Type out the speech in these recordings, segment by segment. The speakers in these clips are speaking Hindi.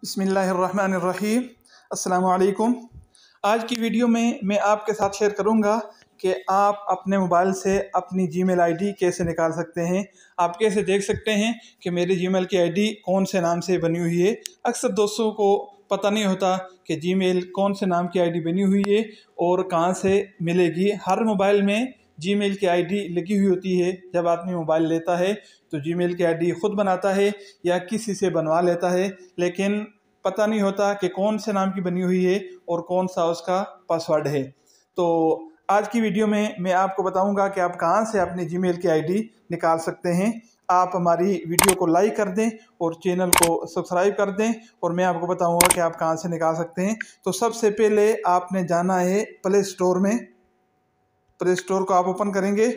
बिस्मिल्लाहिर्रहमानिर्रहीम। अस्सलामु अलैकुम। आज की वीडियो में मैं आपके साथ शेयर करूंगा कि आप अपने मोबाइल से अपनी जीमेल आईडी कैसे निकाल सकते हैं। आप कैसे देख सकते हैं कि मेरी जीमेल की आईडी कौन से नाम से बनी हुई है। अक्सर दोस्तों को पता नहीं होता कि जीमेल कौन से नाम की आईडी बनी हुई है और कहां से मिलेगी। हर मोबाइल में जीमेल की आईडी लगी हुई होती है। जब आदमी मोबाइल लेता है तो जीमेल की आईडी खुद बनाता है या किसी से बनवा लेता है, लेकिन पता नहीं होता कि कौन से नाम की बनी हुई है और कौन सा उसका पासवर्ड है। तो आज की वीडियो में मैं आपको बताऊंगा कि आप कहां से अपनी जीमेल की आईडी निकाल सकते हैं। आप हमारी वीडियो को लाइक कर दें और चैनल को सब्सक्राइब कर दें और मैं आपको बताऊंगा कि आप कहां से निकाल सकते हैं। तो सबसे पहले आपने जाना है प्ले स्टोर में। प्ले स्टोर को आप ओपन करेंगे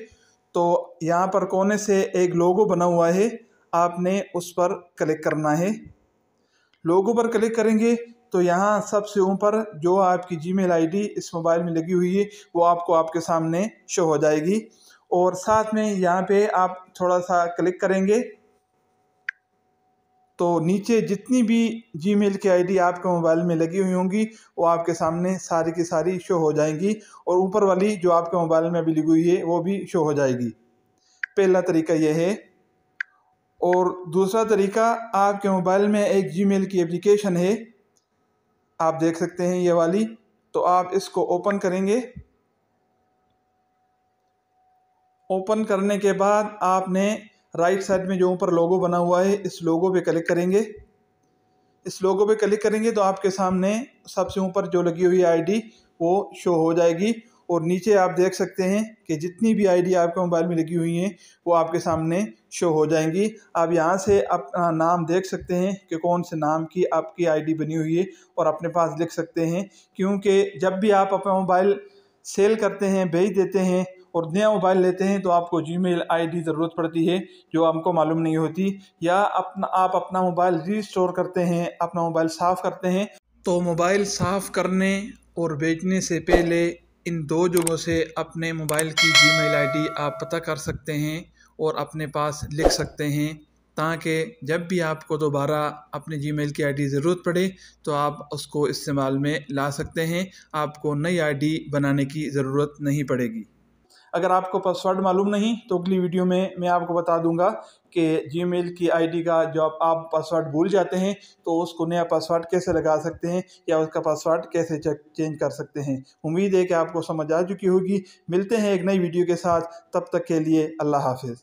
तो यहाँ पर कोने से एक लोगो बना हुआ है, आपने उस पर क्लिक करना है। लोगो पर क्लिक करेंगे तो यहाँ सबसे ऊपर जो आपकी जीमेल आईडी इस मोबाइल में लगी हुई है वो आपको आपके सामने शो हो जाएगी। और साथ में यहाँ पे आप थोड़ा सा क्लिक करेंगे तो नीचे जितनी भी जीमेल की आईडी आपके मोबाइल में लगी हुई होंगी वो आपके सामने सारी की सारी शो हो जाएंगी और ऊपर वाली जो आपके मोबाइल में अभी लगी हुई है वो भी शो हो जाएगी। पहला तरीका यह है। और दूसरा तरीका, आपके मोबाइल में एक जीमेल की एप्लीकेशन है, आप देख सकते हैं ये वाली। तो आप इसको ओपन करेंगे। ओपन करने के बाद आपने राइट साइड में जो ऊपर लोगो बना हुआ है इस लोगो पे क्लिक करेंगे। इस लोगो पे क्लिक करेंगे तो आपके सामने सबसे ऊपर जो लगी हुई आईडी वो शो हो जाएगी और नीचे आप देख सकते हैं कि जितनी भी आईडी आपके मोबाइल में लगी हुई हैं वो आपके सामने शो हो जाएंगी। आप यहाँ से अपना नाम देख सकते हैं कि कौन से नाम की आपकी आईडी बनी हुई है और अपने पास लिख सकते हैं, क्योंकि जब भी आप अपना मोबाइल सेल करते हैं, बेच देते हैं और नया मोबाइल लेते हैं तो आपको जीमेल आईडी ज़रूरत पड़ती है जो हमको मालूम नहीं होती। या आप अपना मोबाइल रीस्टोर करते हैं, अपना मोबाइल साफ़ करते हैं, तो मोबाइल साफ़ करने और बेचने से पहले इन दो जगहों से अपने मोबाइल की जीमेल आईडी आप पता कर सकते हैं और अपने पास लिख सकते हैं, ताकि जब भी आपको दोबारा अपनी जीमेल की आईडी ज़रूरत पड़े तो आप उसको इस्तेमाल में ला सकते हैं। आपको नई आईडी बनाने की ज़रूरत नहीं पड़ेगी। अगर आपको पासवर्ड मालूम नहीं तो अगली वीडियो में मैं आपको बता दूंगा कि जीमेल की आईडी का जब आप पासवर्ड भूल जाते हैं तो उसको नया पासवर्ड कैसे लगा सकते हैं या उसका पासवर्ड कैसे चेंज कर सकते हैं। उम्मीद है कि आपको समझ आ चुकी होगी। मिलते हैं एक नई वीडियो के साथ, तब तक के लिए अल्लाह हाफिज़।